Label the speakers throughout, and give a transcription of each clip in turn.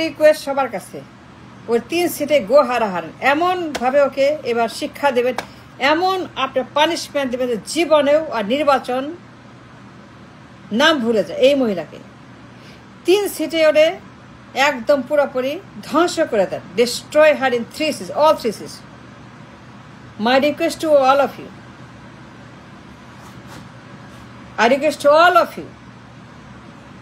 Speaker 1: Request সবার কাছে ওই 3 সিটে গো হারাহারেন এমনভাবে ওকে এবার শিক্ষা দেবেন, এমন আপনার পানিশমেন্ট দেবেন যে জীবনেও আর নির্বাচন নাম ভুলে যায় এই মহিলাকে। 3 সিটে ওরে একদম পুরোপুরি ধ্বংস করে দেন। Destroy her in 3 seats, all 3 seats. My request to all of you, I request to all of you,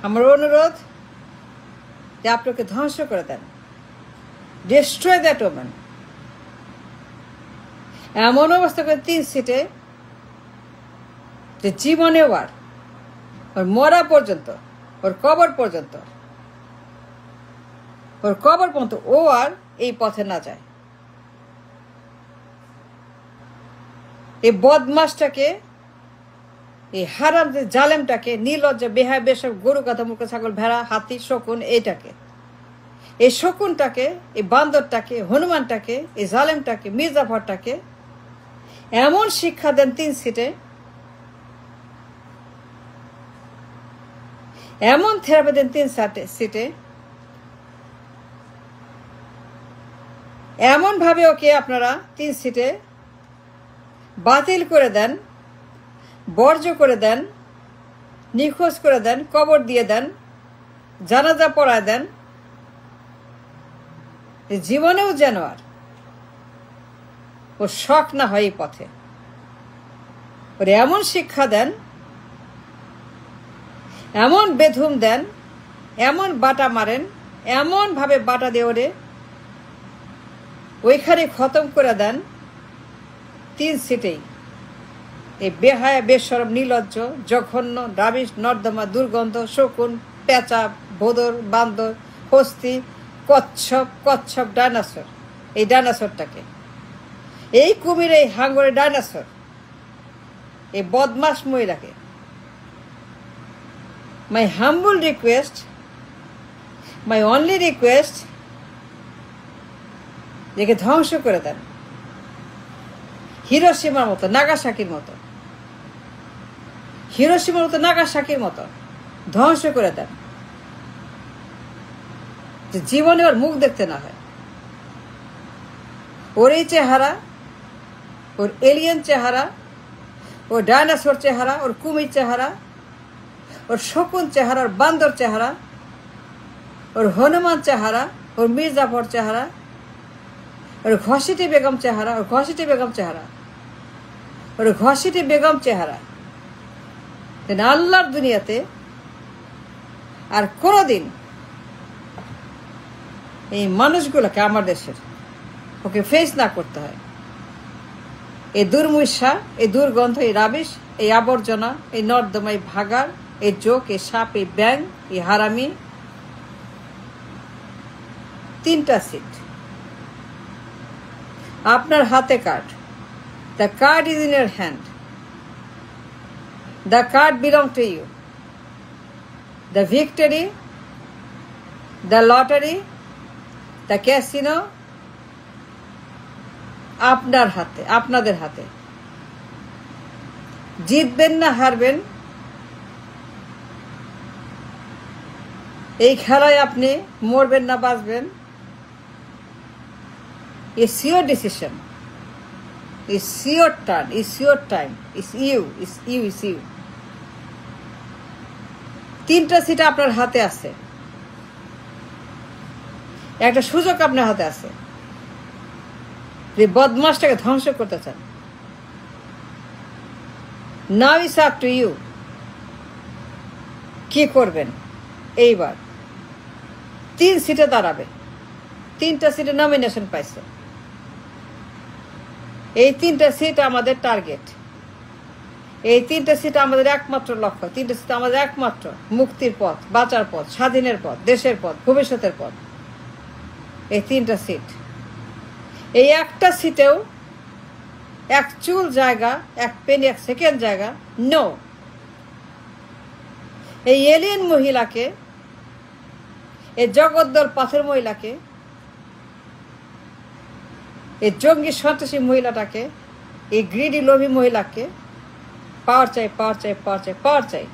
Speaker 1: আমার অনুরোধ যে আপনাকে ধ্বংস করে দেন। Destroy that woman. এমন অবস্থা করে 3 সিটে যে জীবনেও আর ওর মরা পর্যন্ত, ওর কবর পর্যন্ত, ও আর এই পথে না যায়। এই বদমাসটাকে, এই হারাম জালেমটাকে, নির্লজ্জা বেহায় বেসব গরু গাধা মুখ ছাগল ভেড়া হাতি শকুন, এই শকুনটাকে, এই বান্দরটাকে, হনুমানটাকে, এই জালেমটাকে, মির্জাফরটাকে এমন শিক্ষা দেন 3 সিটে, এমন থেরাপি দেন 3 সিটে, এমন ভাবে ওকে আপনারা 3 সিটে বাতিল করে দেন, বর্জ্য করে দেন, নিখোঁজ করে দেন, কবর দিয়ে দেন, জানাজা পড়ায় দেন, জীবনেও যেন আর ও শখ না হয় এই পথে। ওর এমন শিক্ষা দেন, এমন বেধুম দেন, এমন বাটা মারেন, এমন ভাবে বাটা দিয়ে ওরে ওইখানে খতম করে দেন 3 সিটেই। এই বেহায়া বেশরম নির্লজ্জ জঘন্য রাবিশ নর্দমা দুর্গন্ধ শকুন পেঁচা ভোদর বান্দর হস্তি কচ্ছপ ডাইনোসর, এই ডাইনোসরটাকে, এই কুমির, এই হাঙ্গরে ডাইনোসর, এই বদমাস মহিলাকে my humble request, my only request, একে ধ্বংস করে দেন। হিরোশিমার মতো, নাগাসাকির মতো, হিরোশিমার মতো, নাগাসাকির মতো ধ্বংস করে দেন, যে জীবনে ওর মুখ দেখতে না হয়। ওর এই চেহারা, ওর এলিয়েন চেহারা, ওর ডাইনোসর চেহারা, ওর কুমির চেহারা, ওর শকুন চেহারা, ওর বান্দর চেহারা, ওর হনুমান চেহারা, ওর মির্জাফর চেহারা, ওর ঘসিটি বেগম চেহারা, ওর ঘসিটি বেগম চেহারা, ওর ঘসিটি বেগম চেহারা আল্লাহর দুনিয়াতে আর কোনোদিন এই মানুষগুলোকে আমার দেশের ওকে ফেস না করতে হয়। এই দুর্মূষা, এই দুর্গন্ধ, এই রাবিশ, এই আবর্জনা, এই নর্দমা, এই ভাগার, এই জোক, এই সাপ, এই ব্যাং, এই হারামি। 3টা সিট আপনার হাতে card. The card is in your hand. The card belong to you. The victory, the lottery, the casino আপনার হাতে, আপনাদের হাতে। জিতবেন না হারবেন, এই খেলায় আপনি মরবেন না বাঁচবেন, it's your decision, it's your turn, it's your time, it's you, it's you, it's you. 3টা সিট আপনার হাতে আছে, একটা সুযোগ আপনার হাতে আছে। যে বদমাসটাকে ধ্বংস করতে চান, now it's up to you. কি করবেন এইবার? 3 সিটে দাঁড়াবে, 3টা সিটে নমিনেশন পাইছে। এই 3টা সিট আমাদের টার্গেট, এই 3টা সিট আমাদের একমাত্র লক্ষ্য, 3টা সিট আমাদের একমাত্র মুক্তির পথ, বাঁচার পথ, স্বাধীনের পথ, দেশের পথ, ভবিষ্যতের পথ। এই 3টা সিট, এই একটা সিটেও এক চুল জায়গা, এক পেনি, এক সেকেন্ড জায়গা নো। এই এলিয়েন মহিলাকে, এই জগদ্দল পাথর মহিলাকে, এই জঙ্গি সন্ত্রাসী মহিলাটাকে, এই গ্রিডি লোভী মহিলাকে পাওয়ার চাই, পাওয়ার চাই, পাওয়ার চাই, পাওয়ার চাই,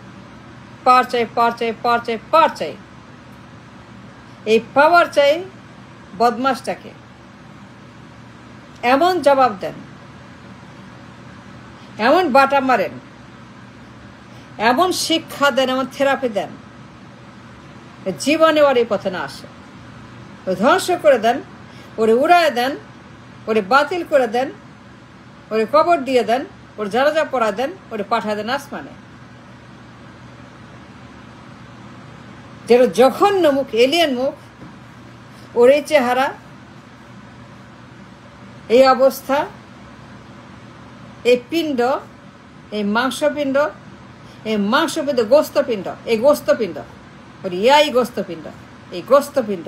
Speaker 1: পাওয়ার চাই, পাওয়ার চাই, পাওয়ার চাই, পাওয়ার চাই। এই পাওয়ার চাই বদমাসটাকে। এমন জবাব দেন, এমন বাটা মারেন, এমন শিক্ষা দেন, এমন থেরাপি দেন, জীবনে ওর এই পথে না আসে। ও ধ্বংস করে দেন, ওরে উড়ায় দেন, ওরে বাতিল করে দেন, ওরে কবর দিয়ে দেন, ওর জানাজা পড়া দেন, ওরে পাঠা দেন আসমানে। যেন জঘন্য মুখ, এলিয়েন মুখ, ওর এই চেহারা, এই অবস্থা, এই পিণ্ড, এই মাংসপিণ্ড, এই মাংসপিণ্ড, গোস্তপিণ্ড, এই গোস্তপিণ্ড, ওর ইয়াই গোস্তপিণ্ড, এই গোস্তপিণ্ড,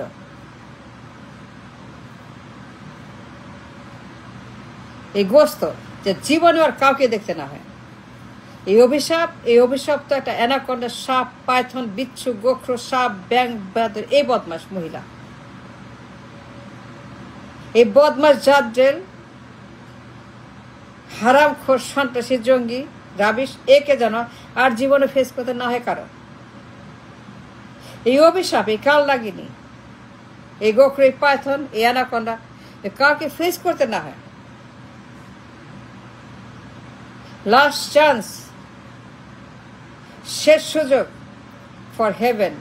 Speaker 1: এই গোস্ত যে জীবনে আর কাউকে দেখতে না হয়। এই অভিশাপ তো একটা অ্যানাকন্ডা, সাপ, পাইথন, বিচ্ছু, গোখরো, সাপ, ব্যাং, বাদর, এই বদমাস মহিলা, এই বদমাস জাতদের হারামখোর সন্ত্রাসী জঙ্গি রাবিশ, একে যেন আর জীবনে ফেস করতে না হয় কারণ। এই অভিশাপ, এই কাল লাগিনি, এই গোখরো, এই পাইথন, এই অ্যানাকন্ডা কাউকে ফেস করতে না হয়। লাস্ট চান্স, শেষ সুযোগ ফর হেভেন,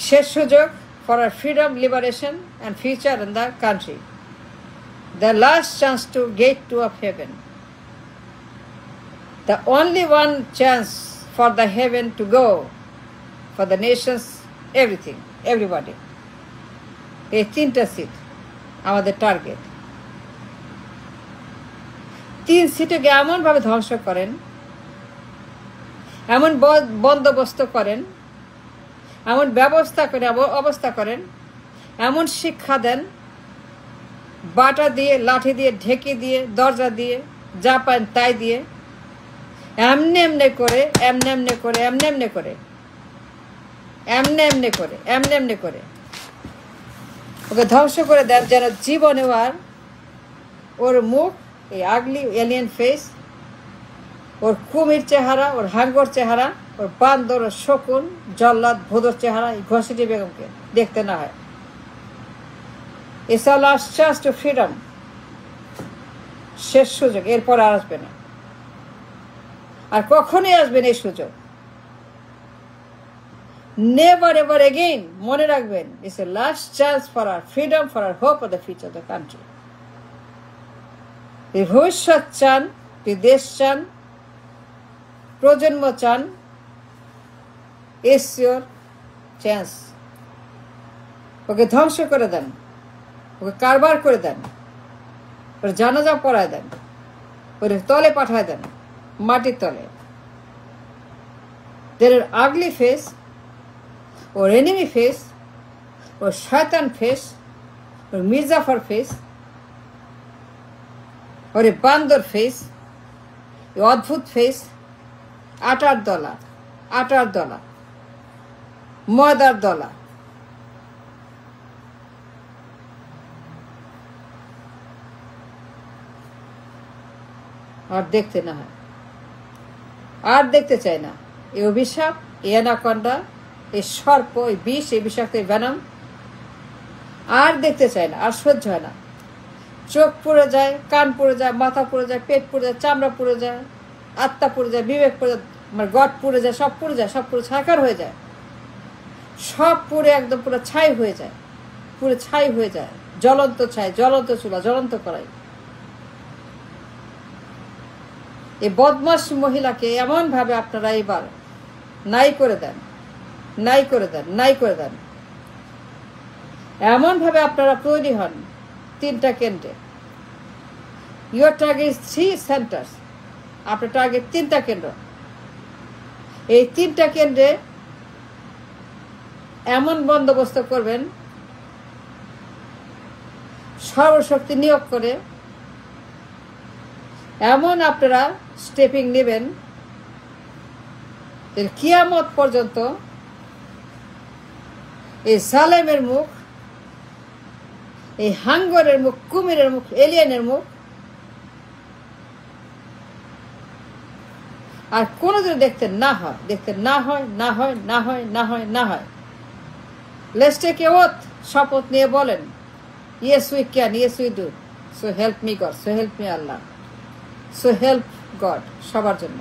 Speaker 1: শেষ সুযোগ for our freedom, liberation and future in the country. The last chance to get to of heaven. The only one chance for the heaven to go for the nations, everything, everybody. এই তিনটা seat আমাদের target. 3 সিটকে এমনভাবে ধ্বংস করেন, এমন বন্দোবস্ত করেন, এমন ব্যবস্থা করে, অবস্থা করেন, এমন শিক্ষা দেন, বাটা দিয়ে, লাঠি দিয়ে, ঢেকে দিয়ে, দরজা দিয়ে, যা পান তাই দিয়ে, এমনে এমনে করে, এমনে এমনে করে, এমনে এমনে করে, এমনে এমনে করে, এমনে এমনে করে ওকে ধ্বংস করে দেন, যেন জীবনে আর ওর মুখ, এই আগলি এলিয়েন ফেস, ওর কুমির চেহারা, ওর হাঙ্গর চেহারা, ওর বান্দর, ওর শকুন, জল্লাদ, ভোদর চেহারা, এই ঘসিটি বেগমকে দেখতে না হয়। It's a last chance to freedom, শেষ সুযোগ, এরপর আর আসবে না, আর কখনোই আসবে না এই সুযোগ। নেভার এভার এগেইন, মনে রাখবেন, it's a last chance for our freedom, for our hope of the future of the country. ভবিষ্যৎ চান, দেশ চান, প্রজন্ম চান, ইটস ইয়োর চান্স। ওকে ধ্বংস করে দেন, ওকে কারবার করে দেন, ওর জানাজা পড়ায় দেন, ওর তলে পাঠায় দেন, মাটির তলে। দের আগলি ফেস, ওর এনিমি ফেস, ওর শয়তান ফেস, ওর মির্জাফর ফেস, ওর বান্দর ফেস, অদ্ভুত ফেস, আটার দলা, আটার দলা, ময়দার দলা, আর দেখতে না হয়, আর দেখতে চায় না। এই অভিশাপ, এই অ্যানাকন্ডা, এই সর্প, এই বিষ, এই বিষাক্ত ভেনম আর দেখতে চায় না, আর সহ্য হয় না। চোখ পুড়ে যায়, কান পুড়ে যায়, মাথা পুড়ে যায়, পেট পুড়ে যায়, চামড়া পুড়ে যায়, আত্মা পুড়ে যায়, বিবেক পুড়ে যায়, মানে গট পুড়ে যায়, সব পুড়ে যায়, সব পুরো ছাকার হয়ে যায়, সব পুড়ে একদম পুরো ছাই হয়ে যায়, পুরো ছাই হয়ে যায়, জ্বলন্ত ছাই, জ্বলন্ত চুলা, জ্বলন্ত কড়াই। এই বদমাস মহিলাকে এমনভাবে আপনারা এবার নাই করে দেন, নাই করে দেন, নাই করে দেন। এমনভাবে আপনারা তৈরি হন 3টা কেন্দ্রে। ইউর টার্গেট 3 সেন্টার্স, আপনার টার্গেট 3টা কেন্দ্র। এই 3টা কেন্দ্রে এমন বন্দোবস্ত করবেন, সর্বশক্তি নিয়োগ করে এমন আপনারা স্টেপিং নেবেন, কিয়ামত পর্যন্ত এই সালেমের মুখ, এই হাঙ্গরের মুখ, কুমিরের মুখ, এলিয়েনের মুখ আর কোনোদিন দেখতে না হয়, দেখতে না হয়, না হয়, না হয়, না হয়, না হয়। লেটস টেক এ ওথ, শপথ নিয়ে বলেন, yes we can, yes we do, so help me god, so help me Allah, so help god সবার জন্য।